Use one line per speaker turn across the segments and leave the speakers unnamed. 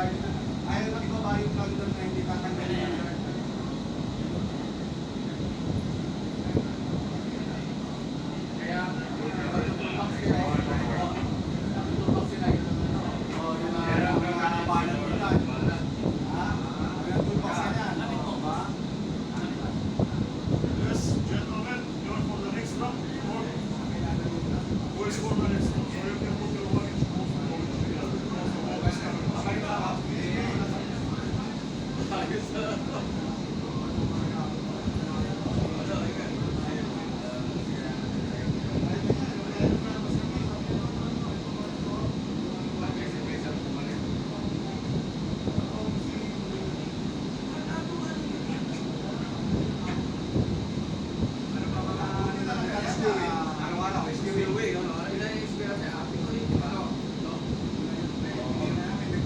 Ayaw na ibaba yung plug doon na hindi tatanggalin yung yard. Kaya, matutulpak sila. Matutulpak sila. Pero ang kakabalan mo lang. Matutulpak sila.
Yes, gentlemen, you're for the next round. Who is for the next round? So you can put your luggage most of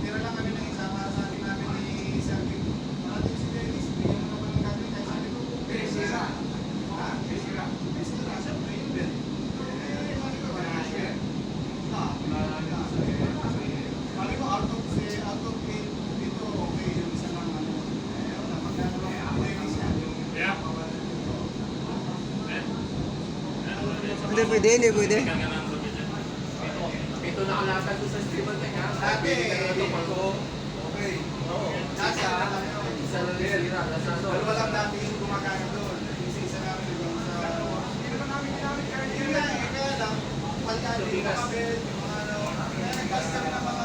Tira lang kami ng isa para sa ating namin ni Sergio. Parating si Dennis, hindi naman naman ang gagawin kahit sabi ko, sira. Ha? Sira. Sira, siyempre yun din. Sabi ko, sabi ko, out of eight, dito, okay, yung isa lang ano. Wala, magkakaroon ako Dennis yan.
Yeah.
Hindi pwede, hindi pwede.
Ito nakalatag ko sa streamer kanya.
Dati,
ko.
okay.
Oo.
Nasa,
Isa lang sira. Nasa ano.
dalawa lang dati yung gumagana doon. Isa namin doon sa... Hindi naman namin ginamit kaya hindi lang. Kaya lang, pagka yung mga bed, yung mga ano, kaya nag-gas kami ng mga